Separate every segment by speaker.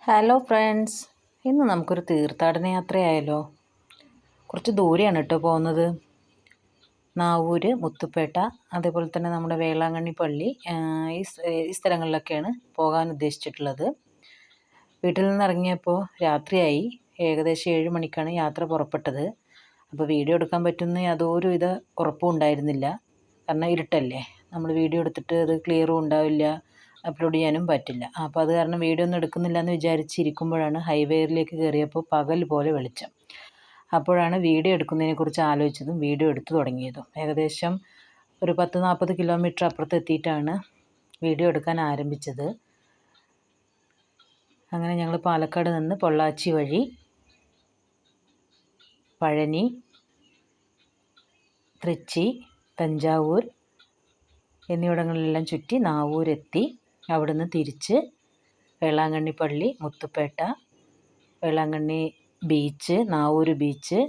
Speaker 1: Hello friends, ഇന്ന് നമുക്കൊരു തീർത്ഥാടന യാത്രയായാലോ? കുറച്ച് ദൂരെയാണ് കേട്ടോ പോകുന്നത്. നാവൂര്, മുത്തുപ്പേട്ട, അതേപോലെ തന്നെ നമ്മുടെ വേളാങ്കണ്ണി പള്ളി, ഈ സ്ഥലങ്ങളിലൊക്കെയാണ് പോകാൻ ഉദ്ദേശിച്ചിട്ടുള്ളത്. വീട്ടിൽ നിന്ന് ഇറങ്ങിയപ്പോൾ രാത്രിയായി. ഏകദേശം 7 മണിക്കാണ് യാത്ര പുറപ്പെട്ടത്. അപ്പോൾ വീഡിയോ എടുക്കാൻ പറ്റുന്ന യാതൊരു വിധ ഉറപ്പും ഉണ്ടായിരുന്നില്ല. കാരണം ഇരുട്ടല്ലേ, നമ്മൾ വീഡിയോ എടുത്തിട്ട് അത് ക്ലിയറും ഉണ്ടാവില്ല, അപ്ലോഡ് ചെയ്യാനും പറ്റില്ല. അപ്പോൾ അത് കാരണം വീഡിയോ ഒന്നും എടുക്കുന്നില്ല എന്ന് വിചാരിച്ചിരിക്കുമ്പോഴാണ് ഹൈവേയിലേക്ക് കയറിയപ്പോൾ പകൽ പോലെ വെളിച്ചം. അപ്പോഴാണ് വീഡിയോ എടുക്കുന്നതിനെക്കുറിച്ച് ആലോചിച്ചതും വീഡിയോ എടുത്തു തുടങ്ങിയതും. ഏകദേശം ഒരു 10-40 കിലോമീറ്റർ അപ്പുറത്ത് എത്തിയിട്ടാണ് വീഡിയോ എടുക്കാൻ ആരംഭിച്ചത്. അങ്ങനെ ഞങ്ങൾ പാലക്കാട് നിന്ന് പൊള്ളാച്ചി വഴി പഴനി, തൃച്ചി, തഞ്ചാവൂർ എന്നിവിടങ്ങളിലെല്ലാം ചുറ്റി നാവൂരെത്തി. അവിടുന്ന് തിരിച്ച് വേളാങ്കണ്ണി പള്ളി, മുത്തുപ്പേട്ട, വേളാങ്കണ്ണി ബീച്ച്, നാവൂർ ബീച്ച്,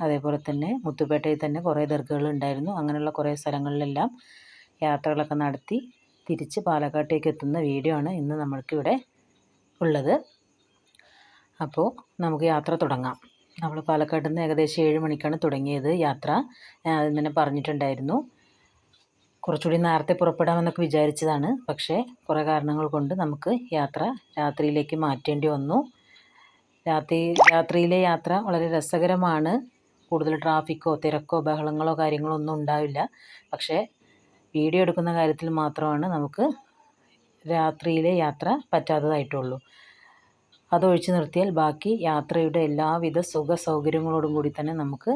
Speaker 1: അതേപോലെ തന്നെ മുത്തുപ്പേട്ടയിൽ തന്നെ കുറേ ദർഗകളുണ്ടായിരുന്നു. അങ്ങനെയുള്ള കുറേ സ്ഥലങ്ങളിലെല്ലാം യാത്രകളൊക്കെ നടത്തി തിരിച്ച് പാലക്കാട്ടേക്ക് എത്തുന്ന വീഡിയോ ആണ് ഇന്ന് നമ്മൾക്കിവിടെ ഉള്ളത്. അപ്പോൾ നമുക്ക് യാത്ര തുടങ്ങാം. നമ്മൾ പാലക്കാട് നിന്ന് ഏകദേശം 7 മണിക്കാണ് തുടങ്ങിയത് യാത്ര. ഞാൻ അതിൽ തന്നെ പറഞ്ഞിട്ടുണ്ടായിരുന്നു. കുറച്ചുകൂടി നേരത്തെ പുറപ്പെടാമെന്നൊക്കെ വിചാരിച്ചതാണ്. പക്ഷേ കുറേ കാരണങ്ങൾ കൊണ്ട് നമുക്ക് യാത്ര രാത്രിയിലേക്ക് മാറ്റേണ്ടി വന്നു. രാത്രിയിലെ യാത്ര വളരെ രസകരമാണ്. കൂടുതൽ ട്രാഫിക്കോ തിരക്കോ ബഹളങ്ങളോ കാര്യങ്ങളോ ഒന്നും ഉണ്ടാവില്ല. പക്ഷേ വീഡിയോ എടുക്കുന്ന കാര്യത്തിൽ മാത്രമാണ് നമുക്ക് രാത്രിയിലെ യാത്ര പറ്റാത്തതായിട്ടുള്ളൂ. അതൊഴിച്ചു നിർത്തിയാൽ ബാക്കി യാത്രയുടെ എല്ലാവിധ സുഖ സൗകര്യങ്ങളോടും കൂടി തന്നെ നമുക്ക്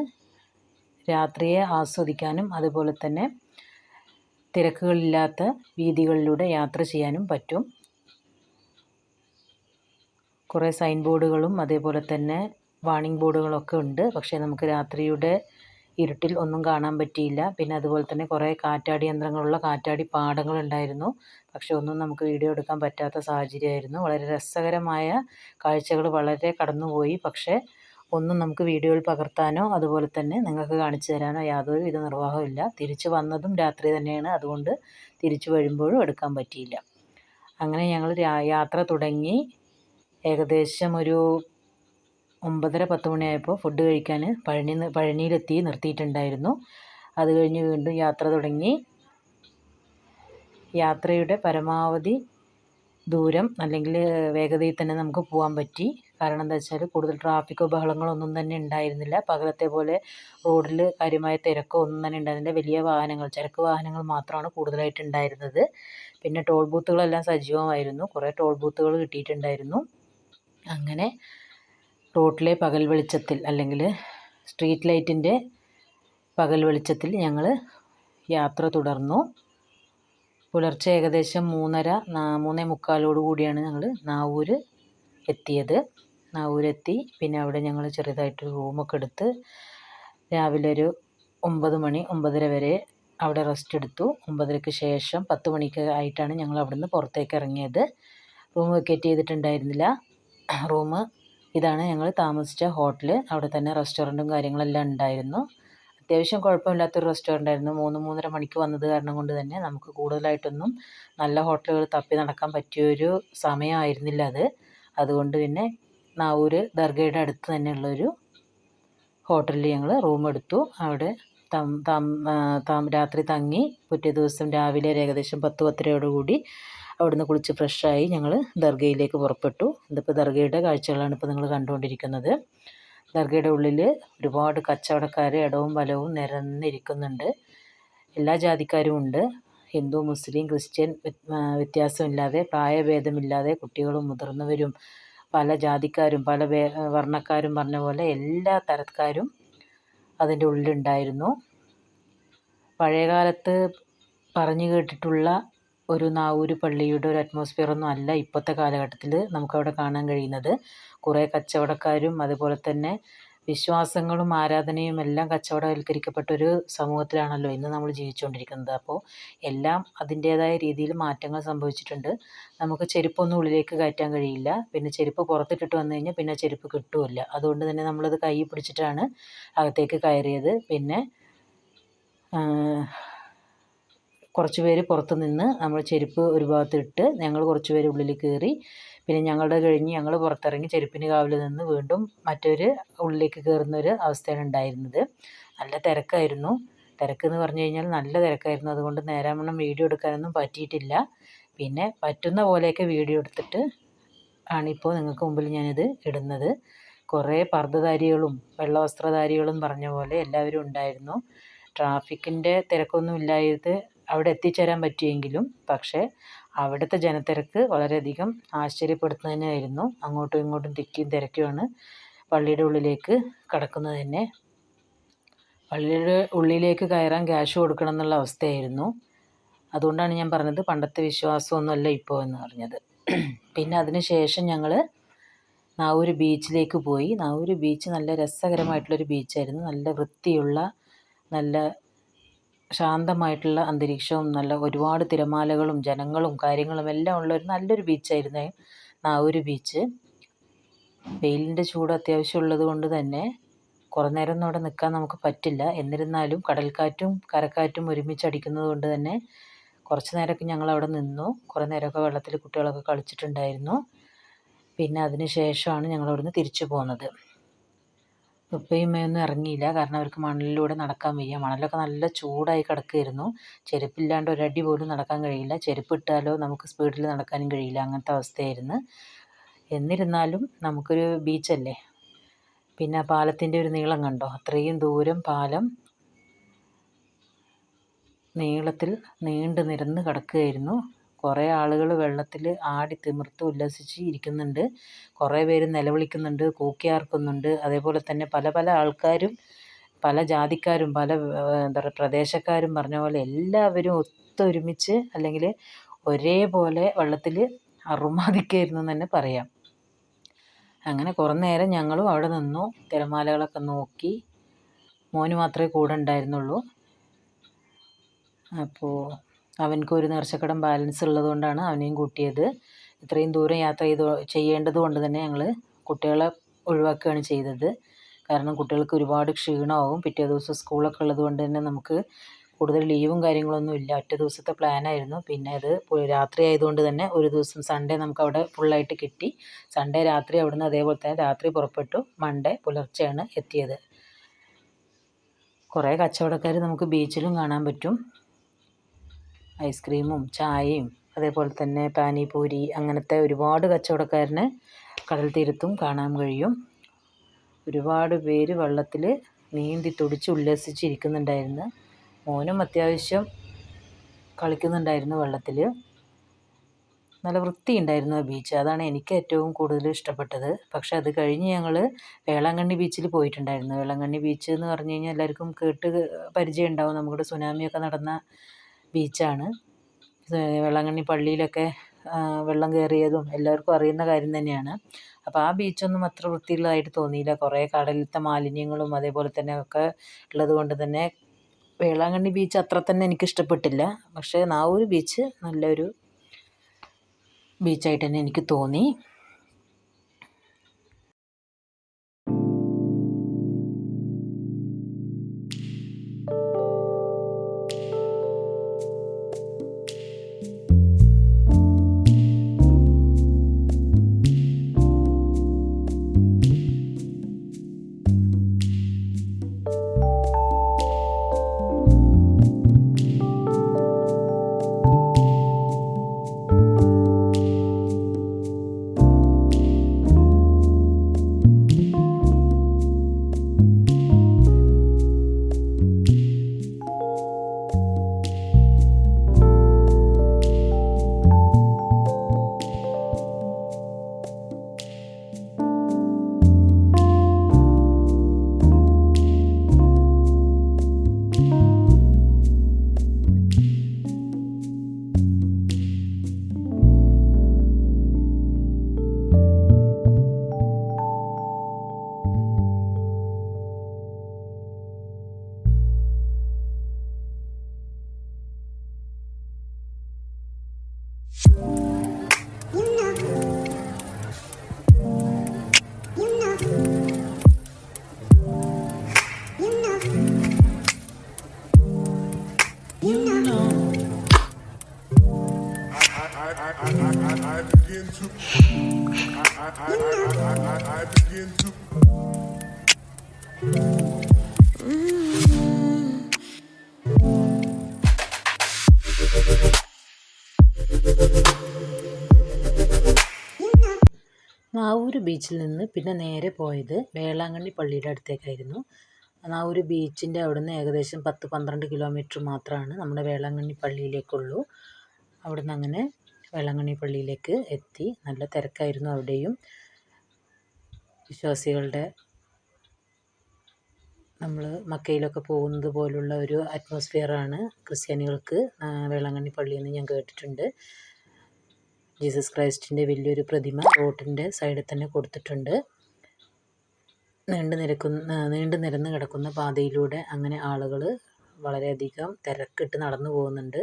Speaker 1: രാത്രിയെ ആസ്വദിക്കാനും അതുപോലെ തന്നെ തിരക്കുകളില്ലാത്ത വീഥികളിലൂടെ യാത്ര ചെയ്യാനും പറ്റും. കുറേ സൈൻ ബോർഡുകളും അതേപോലെ തന്നെ വാർണിംഗ് ബോർഡുകളൊക്കെ ഉണ്ട്. പക്ഷേ നമുക്ക് രാത്രിയുടെ ഇരുട്ടിൽ ഒന്നും കാണാൻ പറ്റിയില്ല. പിന്നെ അതുപോലെ തന്നെ കുറേ കാറ്റാടി യന്ത്രങ്ങളുള്ള കാറ്റാടി പാടങ്ങളുണ്ടായിരുന്നു. പക്ഷേ ഒന്നും നമുക്ക് വീഡിയോ എടുക്കാൻ പറ്റാത്ത സാഹചര്യമായിരുന്നു. വളരെ രസകരമായ കാഴ്ചകൾ വളരെ കടന്നുപോയി. പക്ഷേ ഒന്നും നമുക്ക് വീഡിയോയിൽ പകർത്താനോ അതുപോലെ തന്നെ നിങ്ങൾക്ക് കാണിച്ചു തരാനോ യാതൊരു വിധ നിർവാഹവും ഇല്ല. തിരിച്ചു വന്നതും രാത്രി തന്നെയാണ്. അതുകൊണ്ട് തിരിച്ചു വരുമ്പോഴും എടുക്കാൻ പറ്റിയില്ല. അങ്ങനെ ഞങ്ങൾ യാത്ര തുടങ്ങി. ഏകദേശം ഒരു 9:30-10 മണിയായപ്പോൾ ഫുഡ് കഴിക്കാൻ പഴനിയിലെത്തി നിർത്തിയിട്ടുണ്ടായിരുന്നു. അത് കഴിഞ്ഞ് വീണ്ടും യാത്ര തുടങ്ങി. യാത്രയുടെ പരമാവധി ദൂരം അല്ലെങ്കിൽ വേഗതയിൽ തന്നെ നമുക്ക് പോകാൻ പറ്റി. കാരണം എന്താ വെച്ചാൽ കൂടുതൽ ട്രാഫിക്കോ ബഹളങ്ങളോ ഒന്നും തന്നെ ഉണ്ടായിരുന്നില്ല. പകലത്തെ പോലെ റോഡിൽ കാര്യമായ തിരക്കോ ഒന്നും തന്നെ ഉണ്ടായിരുന്നില്ല. വലിയ വാഹനങ്ങൾ, ചരക്ക് വാഹനങ്ങൾ മാത്രമാണ് കൂടുതലായിട്ട് ഉണ്ടായിരുന്നത്. പിന്നെ ടോൾ ബൂത്തുകളെല്ലാം സജീവമായിരുന്നു. കുറേ ടോൾ ബൂത്തുകൾ കിട്ടിയിട്ടുണ്ടായിരുന്നു. അങ്ങനെ റോഡിലെ പകൽ വെളിച്ചത്തിൽ അല്ലെങ്കിൽ സ്ട്രീറ്റ് ലൈറ്റിൻ്റെ പകൽ വെളിച്ചത്തിൽ ഞങ്ങൾ യാത്ര തുടർന്നു. പുലർച്ചെ ഏകദേശം 3:30-3:45 കൂടിയാണ് ഞങ്ങൾ നാവൂര് എത്തിയത്. നാവൂരെത്തി പിന്നെ അവിടെ ഞങ്ങൾ ചെറുതായിട്ട് റൂമൊക്കെ എടുത്ത് രാവിലെ ഒരു 9 മണി 9:30 വരെ അവിടെ റെസ്റ്റ് എടുത്തു. 9:30-ക്ക് ശേഷം 10 മണിക്ക് ആയിട്ടാണ് ഞങ്ങൾ അവിടെ നിന്ന് പുറത്തേക്ക് ഇറങ്ങിയത്. Room vacate ചെയ്തിട്ടുണ്ടായിരുന്നില്ല. റൂം ഇതാണ് ഞങ്ങൾ താമസിച്ച ഹോട്ടൽ. അവിടെ തന്നെ റെസ്റ്റോറൻറ്റും കാര്യങ്ങളെല്ലാം ഉണ്ടായിരുന്നു. അത്യാവശ്യം കുഴപ്പമില്ലാത്തൊരു റെസ്റ്റോറൻ്റ് ആയിരുന്നു. 3-3:30 മണിക്ക് വന്നത് കാരണം കൊണ്ട് തന്നെ നമുക്ക് കൂടുതലായിട്ടൊന്നും നല്ല ഹോട്ടലുകൾ തപ്പി നടക്കാൻ പറ്റിയൊരു സമയമായിരുന്നില്ല അത്. അതുകൊണ്ട് പിന്നെ നാവൂർ ദർഗയുടെ അടുത്ത് തന്നെയുള്ളൊരു ഹോട്ടലിൽ ഞങ്ങൾ റൂം എടുത്തു. അവിടെ രാത്രി തങ്ങി. പിറ്റേ ദിവസം രാവിലെ ഏകദേശം 10-10:30 കൂടി അവിടുന്ന് കുളിച്ച് ഫ്രഷായി ഞങ്ങൾ ദർഗയിലേക്ക് പുറപ്പെട്ടു. ഇതിപ്പോൾ ദർഗയുടെ കാഴ്ചകളാണ് ഇപ്പോൾ നിങ്ങൾ കണ്ടുകൊണ്ടിരിക്കുന്നത്. ദർഗയുടെ ഉള്ളിൽ ഒരുപാട് കച്ചവടക്കാർ ഇടവും വലവും നിരന്നിരിക്കുന്നുണ്ട്. എല്ലാ ജാതിക്കാരും ഉണ്ട്. ഹിന്ദു, മുസ്ലിം, ക്രിസ്ത്യൻ വ്യത്യാസമില്ലാതെ, പ്രായഭേദമില്ലാതെ കുട്ടികളും മുതിർന്നവരും പല ജാതിക്കാരും പല വർണ്ണക്കാരും പറഞ്ഞ പോലെ എല്ലാ തരക്കാരും അതിൻ്റെ ഉള്ളിലുണ്ടായിരുന്നു. പഴയകാലത്ത് പറഞ്ഞു കേട്ടിട്ടുള്ള ഒരു നാവൂര് പള്ളിയുടെ ഒരു അറ്റ്മോസ്ഫിയറൊന്നും അല്ല ഇപ്പോഴത്തെ കാലഘട്ടത്തിൽ നമുക്കവിടെ കാണാൻ കഴിയുന്നത്. കുറേ കച്ചവടക്കാരും അതുപോലെ തന്നെ വിശ്വാസങ്ങളും ആരാധനയും എല്ലാം കച്ചവടവൽക്കരിക്കപ്പെട്ടൊരു സമൂഹത്തിലാണല്ലോ ഇന്ന് നമ്മൾ ജീവിച്ചുകൊണ്ടിരിക്കുന്നത്. അപ്പോൾ എല്ലാം അതിൻ്റേതായ രീതിയിൽ മാറ്റങ്ങൾ സംഭവിച്ചിട്ടുണ്ട്. നമുക്ക് ചെരുപ്പൊന്നും ഉള്ളിലേക്ക് കയറ്റാൻ കഴിയില്ല. പിന്നെ ചെരുപ്പ് പുറത്തിട്ടിട്ട് വന്നു കഴിഞ്ഞാൽ പിന്നെ ചെരുപ്പ് കിട്ടുമില്ല. അതുകൊണ്ട് തന്നെ നമ്മളത് കൈ പിടിച്ചിട്ടാണ് അകത്തേക്ക് കയറിയത്. പിന്നെ കുറച്ച് പേര് പുറത്ത് നിന്ന് നമ്മൾ ചെരുപ്പ് ഒരു ഭാഗത്തിട്ട് ഞങ്ങൾ കുറച്ച് പേര് ഉള്ളിൽ കയറി. പിന്നെ ഞങ്ങളുടെ കഴിഞ്ഞ് ഞങ്ങൾ പുറത്തിറങ്ങി ചെരുപ്പിന് കാവൽ നിന്ന് വീണ്ടും മറ്റൊരു ഉള്ളിലേക്ക് കയറുന്നൊരു അവസ്ഥയാണ് ഉണ്ടായിരുന്നത്. നല്ല തിരക്കായിരുന്നു. തിരക്കെന്ന് പറഞ്ഞു കഴിഞ്ഞാൽ നല്ല തിരക്കായിരുന്നു. അതുകൊണ്ട് നേരാവണ്ണം വീഡിയോ എടുക്കാനൊന്നും പറ്റിയിട്ടില്ല. പിന്നെ പറ്റുന്ന പോലെയൊക്കെ വീഡിയോ എടുത്തിട്ട് ആണിപ്പോൾ നിങ്ങൾക്ക് മുമ്പിൽ ഞാനിത് ഇടുന്നത്. കുറേ പർദ്ദധാരികളും വെള്ളവസ്ത്രധാരികളും പറഞ്ഞ പോലെ എല്ലാവരും ഉണ്ടായിരുന്നു. ട്രാഫിക്കിൻ്റെ തിരക്കൊന്നും ഇല്ലായത് അവിടെ എത്തിച്ചേരാൻ പറ്റിയെങ്കിലും പക്ഷേ അവിടുത്തെ ജനത്തിരക്ക് വളരെയധികം ആശ്ചര്യപ്പെടുത്തുന്നതിനായിരുന്നു. അങ്ങോട്ടും ഇങ്ങോട്ടും തിക്കിയും തിരക്കുമാണ് പള്ളിയുടെ ഉള്ളിലേക്ക് കടക്കുന്നത് തന്നെ. പള്ളിയുടെ ഉള്ളിലേക്ക് കയറാൻ ക്യാഷ് കൊടുക്കണം എന്നുള്ള അവസ്ഥയായിരുന്നു. അതുകൊണ്ടാണ് ഞാൻ പറഞ്ഞത് പണ്ടത്തെ വിശ്വാസമൊന്നുമല്ല ഇപ്പോൾ എന്ന് പറഞ്ഞത്. പിന്നെ അതിന് ശേഷം ഞങ്ങൾ നാവൂര് ബീച്ചിലേക്ക് പോയി. നാവൂര് ബീച്ച് നല്ല രസകരമായിട്ടുള്ളൊരു ബീച്ചായിരുന്നു. നല്ല വൃത്തിയുള്ള, നല്ല ശാന്തമായിട്ടുള്ള അന്തരീക്ഷവും നല്ല ഒരുപാട് തിരമാലകളും ജനങ്ങളും കാര്യങ്ങളും എല്ലാം ഉള്ളൊരു നല്ലൊരു ബീച്ചായിരുന്നു നാവൂര് ബീച്ച്. വെയിലിൻ്റെ ചൂട് അത്യാവശ്യം ഉള്ളത് കൊണ്ട് തന്നെ കുറേ നേരമൊന്നും അവിടെ നിൽക്കാൻ നമുക്ക് പറ്റില്ല. എന്നിരുന്നാലും കടൽക്കാറ്റും കരക്കാറ്റും ഒരുമിച്ചടിക്കുന്നത് കൊണ്ട് തന്നെ കുറച്ച് നേരമൊക്കെ ഞങ്ങളവിടെ നിന്നു. കുറേ നേരമൊക്കെ വെള്ളത്തിൽ കുട്ടികളൊക്കെ കളിച്ചിട്ടുണ്ടായിരുന്നു. പിന്നെ അതിന് ശേഷമാണ് ഞങ്ങളവിടുന്ന് തിരിച്ചു പോകുന്നത്. ഉപ്പയും ഉമ്മയൊന്നും ഇറങ്ങിയില്ല. കാരണം അവർക്ക് മണലിലൂടെ നടക്കാൻ വയ്യ. മണലൊക്കെ നല്ല ചൂടായി കിടക്കുകയായിരുന്നു. ചെരുപ്പില്ലാണ്ട് ഒരടി പോലും നടക്കാൻ കഴിയില്ല. ചെരുപ്പിട്ടാലോ നമുക്ക് സ്പീഡിൽ നടക്കാനും കഴിയില്ല. അങ്ങനത്തെ അവസ്ഥയായിരുന്നു. എന്നിരുന്നാലും നമുക്കൊരു ബീച്ചല്ലേ. പിന്നെ പാലത്തിൻ്റെ ഒരു നീളം കണ്ടോ? അത്രയും ദൂരം പാലം നീളത്തിൽ നീണ്ടു നിരന്ന് കിടക്കുകയായിരുന്നു. കുറേ ആളുകൾ വെള്ളത്തിൽ ആടി തിമിർത്ത് ഉല്ലസിച്ച് ഇരിക്കുന്നുണ്ട്. കുറേ പേര് നിലവിളിക്കുന്നുണ്ട്, കൂക്കിയാർക്കുന്നുണ്ട്. അതേപോലെ തന്നെ പല പല ആൾക്കാരും, പല ജാതിക്കാരും, പല എന്താ പറയുക പ്രദേശക്കാരും പറഞ്ഞ പോലെ എല്ലാവരും ഒത്തൊരുമിച്ച് അല്ലെങ്കിൽ ഒരേപോലെ വെള്ളത്തിൽ അറുമാദിക്കുകയായിരുന്നു എന്ന് തന്നെ പറയാം. അങ്ങനെ കുറേ നേരം ഞങ്ങളും അവിടെ നിന്നു. തിരമാലകളൊക്കെ നോക്കി. മോന് മാത്രമേ കൂടെ ഉണ്ടായിരുന്നുള്ളൂ. അപ്പോൾ അവനക്കൊരു നേർച്ചക്കടം ബാലൻസ് ഉള്ളത് കൊണ്ടാണ് അവനെയും കൂട്ടിയത്. ഇത്രയും ദൂരം യാത്ര ചെയ്യേണ്ടത് കൊണ്ട് തന്നെ ഞങ്ങൾ കുട്ടികളെ ഒഴിവാക്കുകയാണ് ചെയ്തത്. കാരണം കുട്ടികൾക്ക് ഒരുപാട് ക്ഷീണമാവും. പിറ്റേ ദിവസം സ്കൂളൊക്കെ ഉള്ളത് കൊണ്ട് തന്നെ നമുക്ക് കൂടുതൽ ലീവും കാര്യങ്ങളൊന്നും ഇല്ല. ഒറ്റ ദിവസത്തെ പ്ലാനായിരുന്നു. പിന്നെ അത് രാത്രി ആയതുകൊണ്ട് തന്നെ ഒരു ദിവസം സൺഡേ നമുക്കവിടെ ഫുള്ളായിട്ട് കിട്ടി. സൺഡേ രാത്രി അവിടുന്ന് അതേപോലെ തന്നെ രാത്രി പുറപ്പെട്ടു. മൺഡേ പുലർച്ചെയാണ് എത്തിയത്. കുറേ കച്ചവടക്കാർ നമുക്ക് ബീച്ചിലും കാണാൻ പറ്റും. ഐസ്ക്രീമും ചായയും അതേപോലെ തന്നെ പാനിപൂരി അങ്ങനത്തെ ഒരുപാട് കച്ചവടക്കാരനെ കടൽ തീരത്തും കാണാൻ കഴിയും. ഒരുപാട് പേര് വെള്ളത്തിൽ നീന്തി തുടിച്ച് ഉല്ലസിച്ചിരിക്കുന്നുണ്ടായിരുന്നു. മോനും അത്യാവശ്യം കളിക്കുന്നുണ്ടായിരുന്നു വെള്ളത്തിൽ. നല്ല വൃത്തിയുണ്ടായിരുന്നു ആ ബീച്ച്. അതാണ് എനിക്ക് ഏറ്റവും കൂടുതൽ ഇഷ്ടപ്പെട്ടത്. പക്ഷെ അത് കഴിഞ്ഞ് ഞങ്ങൾ വേളാങ്കണ്ണി ബീച്ചിൽ പോയിട്ടുണ്ടായിരുന്നു. വേളാങ്കണ്ണി ബീച്ച് എന്ന് പറഞ്ഞു കഴിഞ്ഞാൽ എല്ലാവർക്കും കേട്ട് പരിചയം ഉണ്ടാവും. നമ്മുടെ സുനാമിയൊക്കെ നടന്ന ബീച്ചാണ്. വേളാങ്കണ്ണി പള്ളിയിലൊക്കെ വെള്ളം കയറിയതും എല്ലാവർക്കും അറിയുന്ന കാര്യം തന്നെയാണ്. അപ്പോൾ ആ ബീച്ചൊന്നും അത്ര വൃത്തിയുള്ളതായിട്ട് തോന്നിയില്ല. കുറേ കടലിലത്തെ മാലിന്യങ്ങളും അതേപോലെ തന്നെ ഒക്കെ ഉള്ളത് കൊണ്ട് തന്നെ വേളാങ്കണ്ണി ബീച്ച് അത്ര തന്നെ എനിക്ക് ഇഷ്ടപ്പെട്ടില്ല. പക്ഷേ നാവൂർ ബീച്ച് നല്ലൊരു ബീച്ചായിട്ട് തന്നെ എനിക്ക് തോന്നി.
Speaker 2: I begin to.
Speaker 1: നാവൂർ ബീച്ചിൽ നിന്ന് പിന്നെ നേരെ പോയത് വേളാങ്കണ്ണി പള്ളിയുടെ അടുത്തേക്കായിരുന്നു. നാവൂർ ബീച്ചിൻ്റെ അവിടുന്ന് ഏകദേശം 10-12 കിലോമീറ്റർ മാത്രമാണ് നമ്മുടെ വേളാങ്കണ്ണി പള്ളിയിലേക്കുള്ളൂ. അവിടുന്ന് അങ്ങനെ വേളാങ്കണ്ണി പള്ളിയിലേക്ക് എത്തി. നല്ല തിരക്കായിരുന്നു അവിടെയും. വിശ്വാസികളുടെ നമ്മൾ മക്കയിലൊക്കെ പോകുന്നത് പോലുള്ള ഒരു അറ്റ്മോസ്ഫിയറാണ് ക്രിസ്ത്യാനികൾക്ക് വേളാങ്കണ്ണി പള്ളിയിൽ നിന്ന് ഞാൻ കേട്ടിട്ടുണ്ട്. ജീസസ് ക്രൈസ്റ്റിൻ്റെ വലിയൊരു പ്രതിമ റോഡിൻ്റെ സൈഡിൽ തന്നെ കൊടുത്തിട്ടുണ്ട്. നീണ്ടു നിരന്ന് കിടക്കുന്ന പാതയിലൂടെ അങ്ങനെ ആളുകൾ വളരെയധികം തിരക്കിട്ട് നടന്നു പോകുന്നുണ്ട്.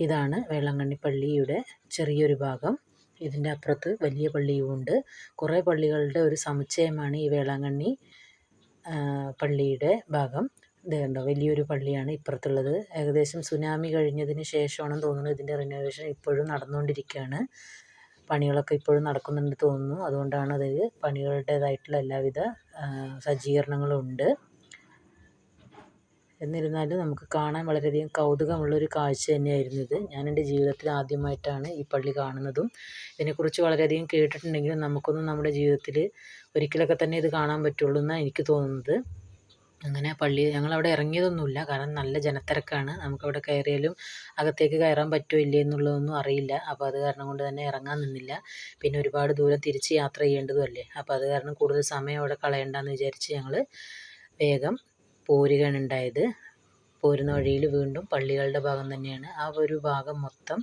Speaker 1: ഇതാണ് വേളാങ്കണ്ണി പള്ളിയുടെ ചെറിയൊരു ഭാഗം. ഇതിൻ്റെ അപ്പുറത്ത് വലിയ പള്ളിയുമുണ്ട്. കുറേ പള്ളികളുടെ ഒരു സമുച്ചയമാണ് ഈ വേളാങ്കണ്ണി പള്ളിയുടെ ഭാഗം. ഇത് കണ്ടോ, വലിയൊരു പള്ളിയാണ് ഇപ്പുറത്തുള്ളത്. ഏകദേശം സുനാമി കഴിഞ്ഞതിന് ശേഷമാണെന്ന് തോന്നുന്നു ഇതിൻ്റെ റിനോവേഷൻ ഇപ്പോഴും നടന്നുകൊണ്ടിരിക്കുകയാണ്. പണികളൊക്കെ ഇപ്പോഴും നടക്കുന്നുണ്ട് തോന്നുന്നു. അതുകൊണ്ടാണ് അതിൽ പണികളുടേതായിട്ടുള്ള എല്ലാവിധ സജ്ജീകരണങ്ങളും ഉണ്ട്. എന്നിരുന്നാലും നമുക്ക് കാണാൻ വളരെയധികം കൗതുകമുള്ളൊരു കാഴ്ച തന്നെയായിരുന്നു ഇത്. ഞാൻ എൻ്റെ ജീവിതത്തിൽ ആദ്യമായിട്ടാണ് ഈ പള്ളി കാണുന്നതും. ഇതിനെക്കുറിച്ച് വളരെയധികം കേട്ടിട്ടുണ്ടെങ്കിലും നമുക്കൊന്നും നമ്മുടെ ജീവിതത്തിൽ ഒരിക്കലൊക്കെ തന്നെ ഇത് കാണാൻ പറ്റുള്ളൂ എന്നാണ് എനിക്ക് തോന്നുന്നത്. അങ്ങനെ ഞങ്ങളവിടെ ഇറങ്ങിയതൊന്നുമില്ല, കാരണം നല്ല ജനത്തിരക്കാണ്. നമുക്കവിടെ കയറിയാലും അകത്തേക്ക് കയറാൻ പറ്റുമോ ഇല്ലേ എന്നുള്ളതൊന്നും അറിയില്ല. അപ്പോൾ അത് കാരണം കൊണ്ട് തന്നെ ഇറങ്ങാൻ നിന്നില്ല. പിന്നെ ഒരുപാട് ദൂരം തിരിച്ച് യാത്ര ചെയ്യേണ്ടതുമല്ലേ, അപ്പോൾ അത് കാരണം കൂടുതൽ സമയം അവിടെ കളയണ്ടെന്ന് വിചാരിച്ച് ഞങ്ങൾ വേഗം പോരുകയാണ് ഉണ്ടായത്. പോരുന്ന വഴിയിൽ വീണ്ടും പള്ളികളുടെ ഭാഗം തന്നെയാണ്. ആ ഒരു ഭാഗം മൊത്തം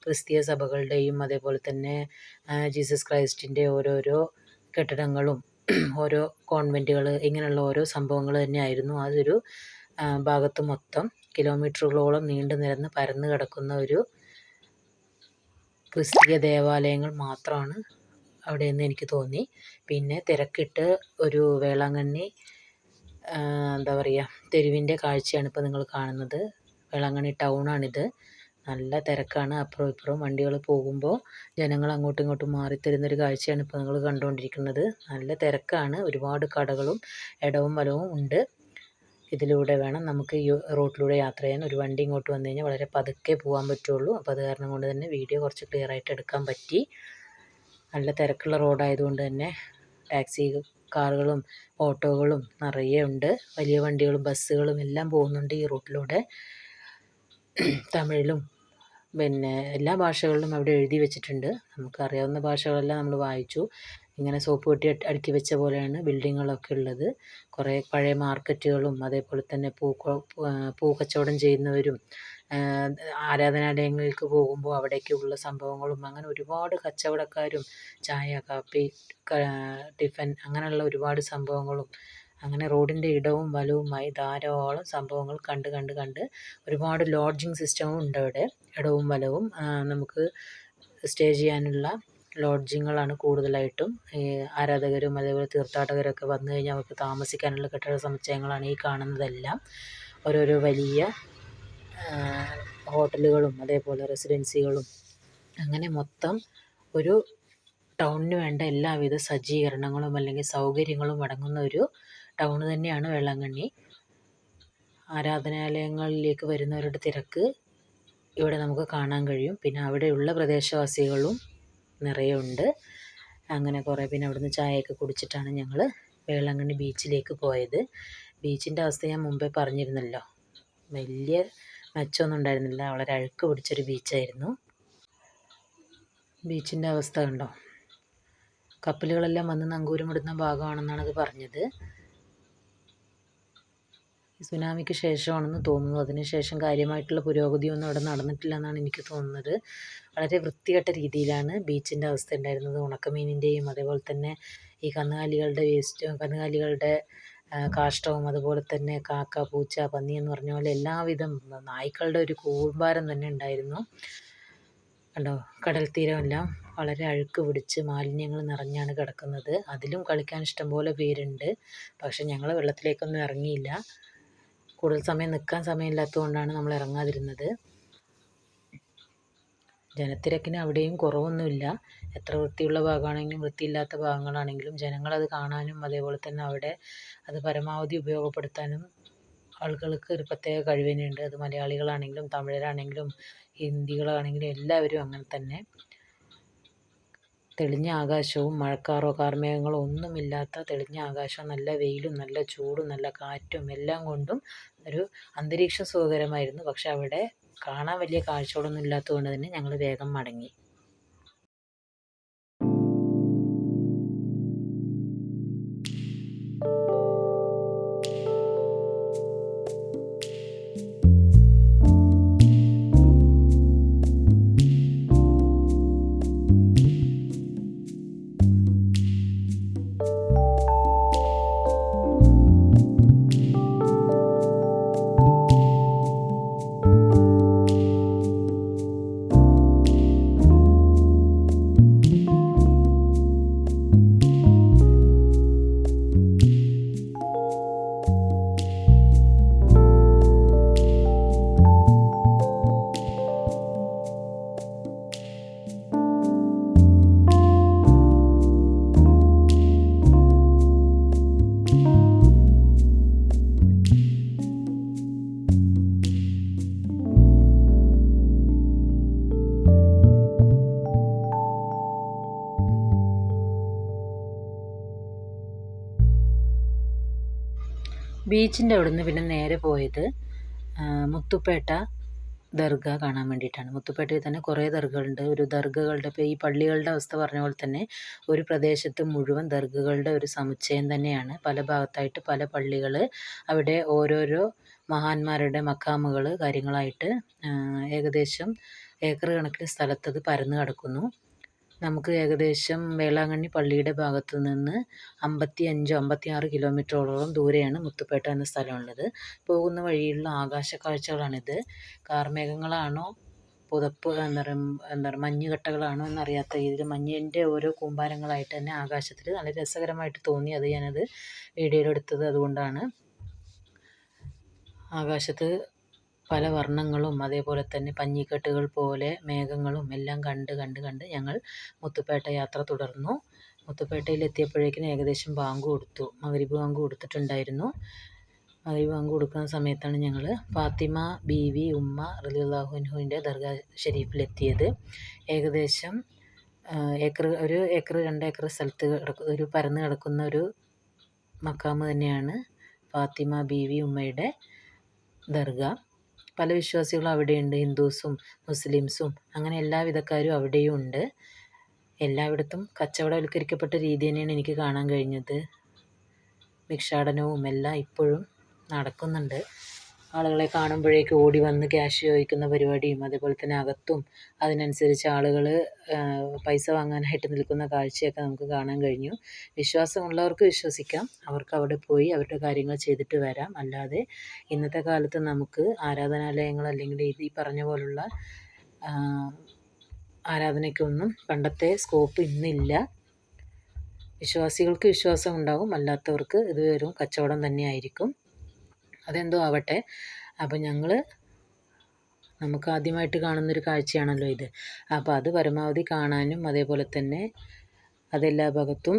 Speaker 1: ക്രിസ്തീയ സഭകളുടെയും അതേപോലെ തന്നെ ജീസസ് ക്രൈസ്റ്റിൻ്റെ ഓരോരോ കെട്ടിടങ്ങളും ഓരോ കോൺവെൻറ്റുകൾ ഇങ്ങനെയുള്ള ഓരോ സംഭവങ്ങൾ തന്നെയായിരുന്നു. അതൊരു ഭാഗത്ത് മൊത്തം കിലോമീറ്ററുകളോളം നീണ്ടു നിരന്ന് പരന്ന് കിടക്കുന്ന ഒരു ക്രിസ്തീയ ദേവാലയങ്ങൾ മാത്രമാണ് അവിടെയെന്ന് എനിക്ക് തോന്നി. പിന്നെ തിരക്കിട്ട് ഒരു വേളാങ്കണ്ണി എന്താ പറയുക, തെരുവിൻ്റെ കാഴ്ചയാണ് ഇപ്പോൾ നിങ്ങൾ കാണുന്നത്. വേളാങ്കണ്ണി ടൗണാണിത്. നല്ല തിരക്കാണ്. അപ്പുറവും ഇപ്പുറവും വണ്ടികൾ പോകുമ്പോൾ ജനങ്ങൾ അങ്ങോട്ടും ഇങ്ങോട്ടും മാറിത്തരുന്നൊരു കാഴ്ചയാണ് ഇപ്പോൾ നിങ്ങൾ കണ്ടുകൊണ്ടിരിക്കുന്നത്. നല്ല തിരക്കാണ്. ഒരുപാട് കടകളും ഇടവും വലവും ഉണ്ട്. ഇതിലൂടെ വേണം നമുക്ക് ഈ റോഡിലൂടെ യാത്ര ചെയ്യാൻ. ഒരു വണ്ടി ഇങ്ങോട്ട് വന്നു കഴിഞ്ഞാൽ വളരെ പതുക്കെ പോകാൻ പറ്റുള്ളൂ. അപ്പോൾ അത് കാരണം കൊണ്ട് തന്നെ വീഡിയോ കുറച്ച് ക്ലിയർ ആയിട്ട് എടുക്കാൻ പറ്റി. നല്ല തിരക്കുള്ള റോഡായതുകൊണ്ട് തന്നെ ടാക്സി കാറുകളും ഓട്ടോകളും നിറയെ ഉണ്ട്. വലിയ വണ്ടികളും ബസ്സുകളും എല്ലാം പോകുന്നുണ്ട് ഈ റൂട്ടിലൂടെ. തമിഴിലും പിന്നെ എല്ലാ ഭാഷകളിലും അവിടെ എഴുതി വെച്ചിട്ടുണ്ട്. നമുക്കറിയാവുന്ന ഭാഷകളെല്ലാം നമ്മൾ വായിച്ചു. ഇങ്ങനെ സോപ്പ് പെട്ടി അടുക്കി വെച്ച പോലെയാണ് ബിൽഡിങ്ങുകളൊക്കെ ഉള്ളത്. കുറേ പഴയ മാർക്കറ്റുകളും അതേപോലെ തന്നെ പൂക്കച്ചവടം ചെയ്യുന്നവരും ആരാധനാലയങ്ങളിലേക്ക് പോകുമ്പോൾ അവിടേക്കുള്ള സംഭവങ്ങളും അങ്ങനെ ഒരുപാട് കച്ചവടക്കാരും ചായ, കാപ്പി, ടിഫൻ അങ്ങനെയുള്ള ഒരുപാട് സംഭവങ്ങളും അങ്ങനെ റോഡിൻ്റെ ഇടവും വലവുമായി ധാരാളം സംഭവങ്ങൾ കണ്ട് ഒരുപാട് ലോഡ്ജിങ് സിസ്റ്റവും ഉണ്ട് അവിടെ. ഇടവും വലവും നമുക്ക് സ്റ്റേ ചെയ്യാനുള്ള ലോഡ്ജിങ്ങുകളാണ് കൂടുതലായിട്ടും. ഈ ആരാധകരും അതേപോലെ തീർത്ഥാടകരൊക്കെ വന്നു കഴിഞ്ഞാൽ അവർക്ക് താമസിക്കാനുള്ള കെട്ടിട സമുച്ചയങ്ങളാണ് ഈ കാണുന്നതെല്ലാം. ഓരോരോ വലിയ ഹോട്ടലുകളും അതേപോലെ റെസിഡൻസികളും അങ്ങനെ മൊത്തം ഒരു ടൗണിന് വേണ്ട എല്ലാവിധ സജ്ജീകരണങ്ങളും അല്ലെങ്കിൽ സൗകര്യങ്ങളും അടങ്ങുന്ന ഒരു ടൗൺ തന്നെയാണ് വേളാങ്കണ്ണി. ആരാധനാലയങ്ങളിലേക്ക് വരുന്നവരുടെ തിരക്ക് ഇവിടെ നമുക്ക് കാണാൻ കഴിയും. പിന്നെ അവിടെയുള്ള പ്രദേശവാസികളും നിറയെ ഉണ്ട്. അങ്ങനെ കുറേ പിന്നെ അവിടുന്ന് ചായയൊക്കെ കുടിച്ചിട്ടാണ് ഞങ്ങൾ വേളാങ്കണ്ണി ബീച്ചിലേക്ക് പോയത്. ബീച്ചിൻ്റെ അവസ്ഥ ഞാൻ മുമ്പേ പറഞ്ഞിരുന്നല്ലോ, വലിയ മെച്ചമൊന്നും ഉണ്ടായിരുന്നില്ല. വളരെ അഴുക്ക് പിടിച്ചൊരു ബീച്ചായിരുന്നു. ബീച്ചിൻ്റെ അവസ്ഥ കണ്ടോ, കപ്പലുകളെല്ലാം വന്ന് നങ്കൂരമിടുന്ന ഭാഗമാണെന്നാണ് അത് പറഞ്ഞത്. സുനാമിക്ക് ശേഷമാണെന്ന് തോന്നുന്നു. അതിനുശേഷം കാര്യമായിട്ടുള്ള പുരോഗതിയൊന്നും അവിടെ നടന്നിട്ടില്ല എന്നാണ് എനിക്ക് തോന്നുന്നത്. വളരെ വൃത്തികെട്ട രീതിയിലാണ് ബീച്ചിൻ്റെ അവസ്ഥ ഉണ്ടായിരുന്നത്. ഉണക്കമീനിൻ്റെയും അതേപോലെ തന്നെ ഈ കന്നുകാലികളുടെ കാഷ്ടവും അതുപോലെ തന്നെ കാക്ക, പൂച്ച, പന്നി എന്ന് പറഞ്ഞ പോലെ എല്ലാവിധം നായ്ക്കളുടെ ഒരു കൂമ്പാരം തന്നെ ഉണ്ടായിരുന്നു. കണ്ടോ, കടൽ തീരമെല്ലാം വളരെ അഴുക്ക് പിടിച്ച് മാലിന്യങ്ങൾ നിറഞ്ഞാണ് കിടക്കുന്നത്. അതിലും കളിക്കാൻ ഇഷ്ടംപോലെ പേരുണ്ട്. പക്ഷെ ഞങ്ങൾ വെള്ളത്തിലേക്കൊന്നും ഇറങ്ങിയില്ല. കൂടുതൽ സമയം നിൽക്കാൻ സമയമില്ലാത്തത് കൊണ്ടാണ് നമ്മൾ ഇറങ്ങാതിരുന്നത്. ജനത്തിരക്കിന് അവിടെയും കുറവൊന്നുമില്ല. എത്ര വൃത്തിയുള്ള ഭാഗമാണെങ്കിലും വൃത്തിയില്ലാത്ത ഭാഗങ്ങളാണെങ്കിലും ജനങ്ങളത് കാണാനും അതേപോലെ തന്നെ അവിടെ അത് പരമാവധി ഉപയോഗപ്പെടുത്താനും ആളുകൾക്ക് ഒരു പ്രത്യേക കഴിവ് തന്നെയുണ്ട്. അത് മലയാളികളാണെങ്കിലും തമിഴരാണെങ്കിലും ഹിന്ദികളാണെങ്കിലും എല്ലാവരും അങ്ങനെ തന്നെ. തെളിഞ്ഞ ആകാശവും മഴക്കാറോ കാർമേഘങ്ങളോ ഒന്നുമില്ലാത്ത തെളിഞ്ഞ ആകാശവും നല്ല വെയിലും നല്ല ചൂടും നല്ല കാറ്റും എല്ലാം കൊണ്ടും ഒരു അന്തരീക്ഷം സുഖകരമായിരുന്നു. പക്ഷെ അവിടെ കാണാൻ വലിയ കാഴ്ചകളൊന്നും ഇല്ലാത്തത് കൊണ്ട് തന്നെ ഞങ്ങൾ വേഗം മടങ്ങി. ബീച്ചിൻ്റെ അവിടെ നിന്ന് പിന്നെ നേരെ പോയത് മുത്തുപ്പേട്ട ദർഗ കാണാൻ വേണ്ടിയിട്ടാണ്. മുത്തുപ്പേട്ടയിൽ തന്നെ കുറേ ദർഗകളുണ്ട്. ഒരു ദർഗകളുടെ ഇപ്പോൾ ഈ പള്ളികളുടെ അവസ്ഥ പറഞ്ഞ പോലെ തന്നെ ഒരു പ്രദേശത്ത് മുഴുവൻ ദർഗകളുടെ ഒരു സമുച്ചയം തന്നെയാണ്. പല ഭാഗത്തായിട്ട് പല പള്ളികൾ, അവിടെ ഓരോരോ മഹാന്മാരുടെ മക്കാമുകൾ കാര്യങ്ങളായിട്ട് ഏകദേശം ഏക്കർ കണക്കിന് സ്ഥലത്തത് പരന്ന് കിടക്കുന്നു. നമുക്ക് ഏകദേശം വേളാങ്കണ്ണി പള്ളിയുടെ ഭാഗത്തു നിന്ന് 55-56 കിലോമീറ്ററോളം ദൂരെയാണ് മുത്തുപ്പേട്ട എന്ന സ്ഥലമുള്ളത്. പോകുന്ന വഴിയിലുള്ള ആകാശ കാഴ്ചകളാണിത്. കാർമേഘങ്ങളാണോ പുതപ്പ് എന്താ പറയുക മഞ്ഞുകട്ടകളാണോ എന്നറിയാത്ത രീതിയിൽ മഞ്ഞിൻ്റെ ഓരോ കൂമ്പാരങ്ങളായിട്ട് തന്നെ ആകാശത്തിൽ നല്ല രസകരമായിട്ട് തോന്നി. അത് ഞാനത് വീഡിയോയിലെടുത്തത് അതുകൊണ്ടാണ്. ആകാശത്ത് പല വർണ്ണങ്ങളും അതേപോലെ തന്നെ പഞ്ഞിക്കെട്ടുകൾ പോലെ മേഘങ്ങളും എല്ലാം കണ്ട് ഞങ്ങൾ മുത്തുപ്പേട്ട യാത്ര തുടർന്നു. മുത്തുപ്പേട്ടയിൽ എത്തിയപ്പോഴേക്കും ഏകദേശം ബാങ്ക് കൊടുത്തു. മഗ്‌രിബ് ബാങ്ക് കൊടുത്തിട്ടുണ്ടായിരുന്നു. മഗ്‌രിബ് ബാങ്ക് കൊടുക്കുന്ന സമയത്താണ് ഞങ്ങൾ ഫാത്തിമ ബീവി ഉമ്മ റളിയല്ലാഹു അൻഹുവിൻ്റെ ദർഗ ഷരീഫിലെത്തിയത്. ഏകദേശം ഒരു ഏക്കർ 2 ഏക്കർ സ്ഥലത്ത് ഒരു പരന്ന് കിടക്കുന്ന ഒരു മക്കാമ് തന്നെയാണ് ഫാത്തിമ ബീവി ഉമ്മയുടെ ദർഗ. പല വിശ്വാസികളും അവിടെയുണ്ട്. ഹിന്ദുസും മുസ്ലിംസും അങ്ങനെ എല്ലാവിധക്കാരും അവിടെയും ഉണ്ട്. എല്ലായിടത്തും കച്ചവടവൽക്കരിക്കപ്പെട്ട രീതി തന്നെയാണ് എനിക്ക് കാണാൻ കഴിഞ്ഞത്. ഭിക്ഷാടനവും എല്ലാം ഇപ്പോഴും നടക്കുന്നുണ്ട്. ആളുകളെ കാണുമ്പോഴേക്കും ഓടി വന്ന് ക്യാഷ് ചോദിക്കുന്ന പരിപാടിയും അതേപോലെ തന്നെ അകത്തും അതിനനുസരിച്ച് ആളുകൾ പൈസ വാങ്ങാനായിട്ട് നിൽക്കുന്ന കാഴ്ചയൊക്കെ നമുക്ക് കാണാൻ കഴിഞ്ഞു. വിശ്വാസമുള്ളവർക്ക് വിശ്വസിക്കാം, അവർക്ക് അവിടെ പോയി അവരുടെ കാര്യങ്ങൾ ചെയ്തിട്ട് വരാം. അല്ലാതെ ഇന്നത്തെ കാലത്ത് നമുക്ക് ആരാധനാലയങ്ങൾ അല്ലെങ്കിൽ ഈ പറഞ്ഞ പോലുള്ള ആരാധനയ്ക്കൊന്നും പണ്ടത്തെ സ്കോപ്പ് ഇന്നില്ല. വിശ്വാസികൾക്ക് വിശ്വാസം ഉണ്ടാകും, അല്ലാത്തവർക്ക് ഇത് വെറും കച്ചവടം തന്നെയായിരിക്കും. അതെന്തോ ആവട്ടെ. അപ്പോൾ നമുക്ക് ആദ്യമായിട്ട് കാണുന്നൊരു കാഴ്ചയാണല്ലോ ഇത്. അപ്പോൾ അത് പരമാവധി കാണാനും അതേപോലെ തന്നെ അതെല്ലാ ഭാഗത്തും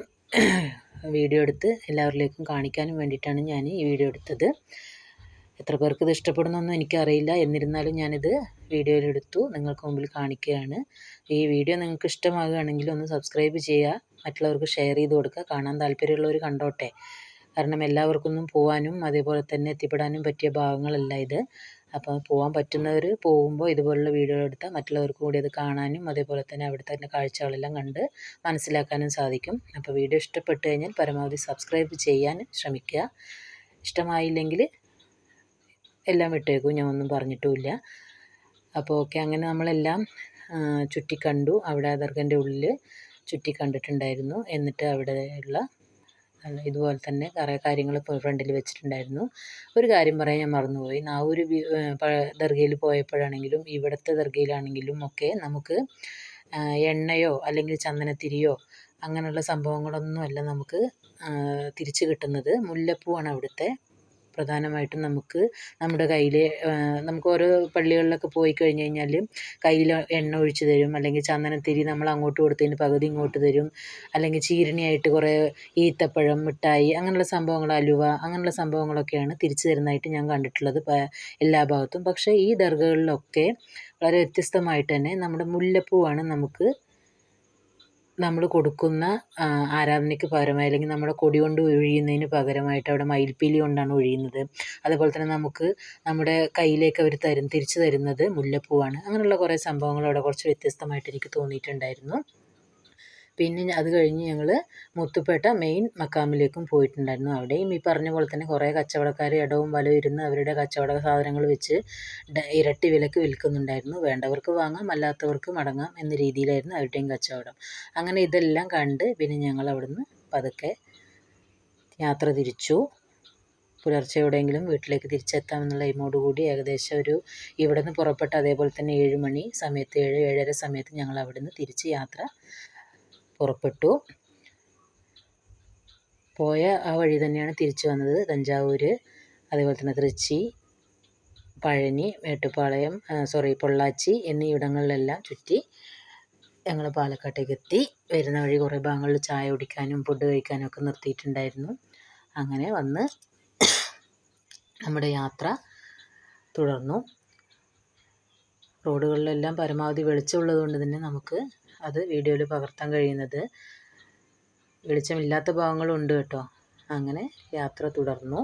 Speaker 1: വീഡിയോ എടുത്ത് എല്ലാവരിലേക്കും കാണിക്കാനും വേണ്ടിയിട്ടാണ് ഞാൻ ഈ വീഡിയോ എടുത്തത്. എത്ര പേർക്ക് ഇത് ഇഷ്ടപ്പെടുന്നൊന്നും എനിക്കറിയില്ല. എന്നിരുന്നാലും ഞാനിത് വീഡിയോയിലെടുത്തു നിങ്ങൾക്ക് മുമ്പിൽ കാണിക്കുകയാണ്. ഈ വീഡിയോ നിങ്ങൾക്ക് ഇഷ്ടമാകുകയാണെങ്കിൽ ഒന്ന് സബ്സ്ക്രൈബ് ചെയ്യുക, മറ്റുള്ളവർക്ക് ഷെയർ ചെയ്ത് കൊടുക്കുക. കാണാൻ താല്പര്യമുള്ളവർ കണ്ടോട്ടെ. കാരണം എല്ലാവർക്കൊന്നും പോകാനും അതേപോലെ തന്നെ എത്തിപ്പെടാനും പറ്റിയ ഭാഗങ്ങളല്ല ഇത്. അപ്പോൾ പോകാൻ പറ്റുന്നവർ പോകുമ്പോൾ ഇതുപോലുള്ള വീഡിയോകൾ എടുത്താൽ മറ്റുള്ളവർക്ക് കൂടി അത് കാണാനും അതേപോലെ തന്നെ അവിടുത്തെ തന്നെ കാഴ്ചകളെല്ലാം കണ്ട് മനസ്സിലാക്കാനും സാധിക്കും. അപ്പോൾ വീഡിയോ ഇഷ്ടപ്പെട്ട് കഴിഞ്ഞാൽ പരമാവധി സബ്സ്ക്രൈബ് ചെയ്യാൻ ശ്രമിക്കുക. ഇഷ്ടമായില്ലെങ്കിൽ എല്ലാം വിട്ടേക്കും, ഞാൻ ഒന്നും പറഞ്ഞിട്ടുമില്ല. അപ്പോൾ ഓക്കെ, അങ്ങനെ നമ്മളെല്ലാം ചുറ്റിക്കണ്ടു. അവിടെ ദർഗൻ്റെ ഉള്ളിൽ ചുറ്റിക്കണ്ടിട്ടുണ്ടായിരുന്നു. എന്നിട്ട് അവിടെയുള്ള ഇതുപോലെ തന്നെ കുറേ കാര്യങ്ങൾ ഫ്രണ്ടിൽ വെച്ചിട്ടുണ്ടായിരുന്നു. ഒരു കാര്യം പറയാൻ ഞാൻ മറന്നുപോയി. നാവൂർ ദർഗയിൽ പോയപ്പോഴാണെങ്കിലും ഇവിടുത്തെ ദർഗയിലാണെങ്കിലും ഒക്കെ നമുക്ക് എണ്ണയോ അല്ലെങ്കിൽ ചന്ദനത്തിരിയോ അങ്ങനെയുള്ള സംഭവങ്ങളൊന്നുമല്ല നമുക്ക് തിരിച്ച് കിട്ടുന്നത്. മുല്ലപ്പൂവാണ് അവിടുത്തെ പ്രധാനമായിട്ടും നമുക്ക് നമ്മുടെ കയ്യിൽ നമുക്ക് ഓരോ പള്ളികളിലൊക്കെ പോയി കഴിഞ്ഞ് കഴിഞ്ഞാൽ കയ്യിൽ എണ്ണ ഒഴിച്ച് തരും, അല്ലെങ്കിൽ ചന്ദനത്തിരി നമ്മൾ അങ്ങോട്ട് കൊടുത്തതിന് പകുതി ഇങ്ങോട്ട് തരും, അല്ലെങ്കിൽ ചീരണിയായിട്ട് കുറേ ഈത്തപ്പഴം മിഠായി അങ്ങനെയുള്ള സംഭവങ്ങൾ, അലുവ അങ്ങനെയുള്ള സംഭവങ്ങളൊക്കെയാണ് തിരിച്ചു തരുന്നതായിട്ട് ഞാൻ കണ്ടിട്ടുള്ളത് എല്ലാ ഭാഗത്തും. പക്ഷേ ഈ ദർഗകളിലൊക്കെ വളരെ വ്യത്യസ്തമായിട്ട് തന്നെ നമ്മുടെ മുല്ലപ്പൂവാണ് നമ്മൾ കൊടുക്കുന്ന ആരാധനയ്ക്ക് പകരമായി, അല്ലെങ്കിൽ നമ്മുടെ കൊടി കൊണ്ട് ഒഴിയുന്നതിന് പകരമായിട്ട് അവിടെ മയിൽപ്പീലി കൊണ്ടാണ് ഒഴിയുന്നത്. അതുപോലെ തന്നെ നമുക്ക് നമ്മുടെ കയ്യിലേക്ക് അവർ തിരിച്ചു തരുന്നത് മുല്ലപ്പൂവാണ്. അങ്ങനെയുള്ള കുറേ സംഭവങ്ങൾ അവിടെ കുറച്ച് വ്യത്യസ്തമായിട്ട് എനിക്ക് തോന്നിയിട്ടുണ്ടായിരുന്നു. പിന്നെ അത് കഴിഞ്ഞ് ഞങ്ങൾ മുത്തുപേട്ട മെയിൻ മക്കാമിലേക്കും പോയിട്ടുണ്ടായിരുന്നു. അവിടെയും ഈ പറഞ്ഞ പോലെ തന്നെ കുറേ കച്ചവടക്കാർ ഇടവും വലവും ഇരുന്ന് അവരുടെ കച്ചവട സാധനങ്ങൾ വെച്ച് ഇരട്ടി വിലക്ക് വിൽക്കുന്നുണ്ടായിരുന്നു. വേണ്ടവർക്ക് വാങ്ങാം, അല്ലാത്തവർക്ക് മടങ്ങാം എന്ന രീതിയിലായിരുന്നു അവരുടെയും കച്ചവടം. അങ്ങനെ ഇതെല്ലാം കണ്ട് പിന്നെ ഞങ്ങൾ അവിടുന്ന് പതുക്കെ യാത്ര തിരിച്ചു. പുലർച്ചെ എവിടെയെങ്കിലും വീട്ടിലേക്ക് തിരിച്ചെത്താമെന്നുള്ള എയിമോടുകൂടി ഏകദേശം ഇവിടെ നിന്ന് പുറപ്പെട്ട അതേപോലെ തന്നെ 7 മണി സമയത്ത് 7-7:30 സമയത്ത് ഞങ്ങൾ അവിടുന്ന് തിരിച്ച് യാത്ര പുറപ്പെട്ടു. പോയ ആ വഴി തന്നെയാണ് തിരിച്ചു വന്നത്. തഞ്ചാവൂർ, അതേപോലെ തന്നെ തൃച്ചി, പഴനി, മേട്ടുപ്പാളയം, പൊള്ളാച്ചി എന്നീ ഇടങ്ങളിലെല്ലാം ചുറ്റി ഞങ്ങൾ പാലക്കാട്ടേക്ക് എത്തി. വരുന്ന വഴി കുറേ ഭാഗങ്ങളിൽ ചായ കുടിക്കാനും ഫുഡ് കഴിക്കാനും ഒക്കെ നിർത്തിയിട്ടുണ്ടായിരുന്നു. അങ്ങനെ വന്ന് നമ്മുടെ യാത്ര തുടർന്നു. റോഡുകളിലെല്ലാം പരമാവധി വെളിച്ചമുള്ളത് കൊണ്ട് തന്നെ നമുക്ക് അത് വീഡിയോയിൽ പകർത്താൻ കഴിയുന്നത്. വെളിച്ചമില്ലാത്ത ഭാഗങ്ങളും ഉണ്ട് കേട്ടോ. അങ്ങനെ യാത്ര തുടർന്നു.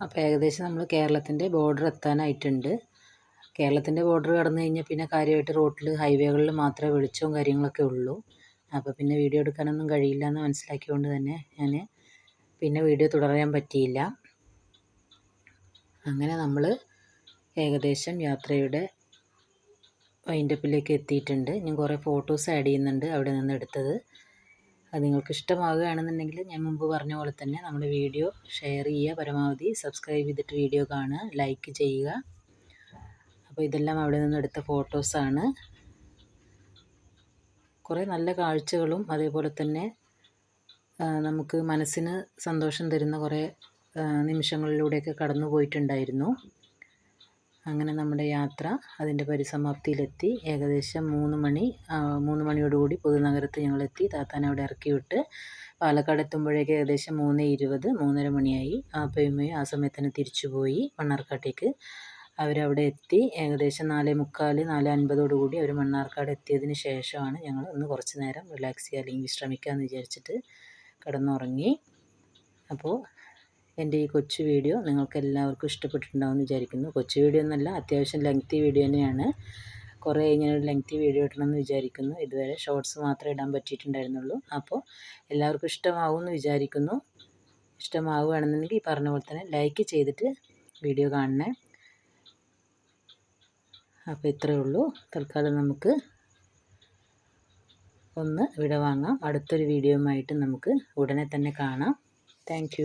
Speaker 1: അപ്പോൾ ഏകദേശം നമ്മൾ കേരളത്തിൻ്റെ ബോർഡർ എത്താനായിട്ടുണ്ട്. കേരളത്തിൻ്റെ ബോർഡർ കടന്നു കഴിഞ്ഞാൽ പിന്നെ കാര്യമായിട്ട് റോട്ടിൽ ഹൈവേകളിൽ മാത്രമേ വെളിച്ചവും കാര്യങ്ങളൊക്കെ ഉള്ളൂ. അപ്പോൾ പിന്നെ വീഡിയോ എടുക്കാനൊന്നും കഴിയില്ല എന്ന് മനസ്സിലാക്കിയതുകൊണ്ട് തന്നെ ഞാൻ പിന്നെ വീഡിയോ തുടരാൻ പറ്റിയില്ല. അങ്ങനെ നമ്മൾ ഏകദേശം യാത്രയുടെ വൈൻഡപ്പിലേക്ക് എത്തിയിട്ടുണ്ട്. ഞാൻ കുറേ ഫോട്ടോസ് ആഡ് ചെയ്യുന്നുണ്ട് അവിടെ നിന്ന് എടുത്തത്. അത് നിങ്ങൾക്ക് ഇഷ്ടമാകുകയാണെന്നുണ്ടെങ്കിൽ ഞാൻ മുമ്പ് പറഞ്ഞ പോലെ തന്നെ നമ്മുടെ വീഡിയോ ഷെയർ ചെയ്യുക, പരമാവധി സബ്സ്ക്രൈബ് ചെയ്തിട്ട് വീഡിയോ കാണുക, ലൈക്ക് ചെയ്യുക. അപ്പോൾ ഇതെല്ലാം അവിടെ നിന്ന് എടുത്ത ഫോട്ടോസാണ്. കുറേ നല്ല കാഴ്ചകളും അതേപോലെ തന്നെ നമുക്ക് മനസ്സിന് സന്തോഷം തരുന്ന കുറേ നിമിഷങ്ങളിലൂടെയൊക്കെ കടന്നു പോയിട്ടുണ്ടായിരുന്നു. അങ്ങനെ നമ്മുടെ യാത്ര അതിൻ്റെ പരിസമാപ്തിയിലെത്തി. ഏകദേശം 3 മണിയോടുകൂടി പൊതുനഗരത്ത് ഞങ്ങളെത്തി. താത്താനെ അവിടെ ഇറക്കി വിട്ട് പാലക്കാട് എത്തുമ്പോഴേക്ക് ഏകദേശം 3:20 3:30 മണിയായി. ആപ്പയുമ്മയും ആ സമയത്ത് തന്നെ തിരിച്ചു പോയി മണ്ണാർക്കാട്ടേക്ക്. അവരവിടെ എത്തി. ഏകദേശം 4:45 4:50 അവർ മണ്ണാർക്കാട് എത്തിയതിന് ശേഷമാണ് ഞങ്ങൾ ഒന്ന് കുറച്ച് നേരം റിലാക്സ് ചെയ്യുക അല്ലെങ്കിൽ വിശ്രമിക്കാമെന്ന് വിചാരിച്ചിട്ട് കിടന്നുറങ്ങി. അപ്പോൾ എൻ്റെ ഈ കൊച്ചു വീഡിയോ നിങ്ങൾക്ക് എല്ലാവർക്കും ഇഷ്ടപ്പെട്ടിട്ടുണ്ടാവുമെന്ന് വിചാരിക്കുന്നു. കൊച്ചു വീഡിയോ എന്നല്ല, അത്യാവശ്യം ലെങ്തി വീഡിയോ തന്നെയാണ്. കുറേ ഇങ്ങനെ ഒരു ലെങ്തി വീഡിയോ ഇടണമെന്ന് വിചാരിക്കുന്നു. ഇതുവരെ ഷോർട്സ് മാത്രമേ ഇടാൻ പറ്റിയിട്ടുണ്ടായിരുന്നുള്ളൂ. അപ്പോൾ എല്ലാവർക്കും ഇഷ്ടമാവുമെന്ന് വിചാരിക്കുന്നു. ഇഷ്ടമാവുകയാണെന്നുണ്ടെങ്കിൽ ഈ പറഞ്ഞ പോലെ തന്നെ ലൈക്ക് ചെയ്തിട്ട് വീഡിയോ കാണണേ. അപ്പോൾ ഇത്രയേ ഉള്ളൂ. തൽക്കാലം നമുക്ക് ഒന്ന് വിട വാങ്ങാം. അടുത്തൊരു വീഡിയോയുമായിട്ട് നമുക്ക് ഉടനെ തന്നെ കാണാം. താങ്ക്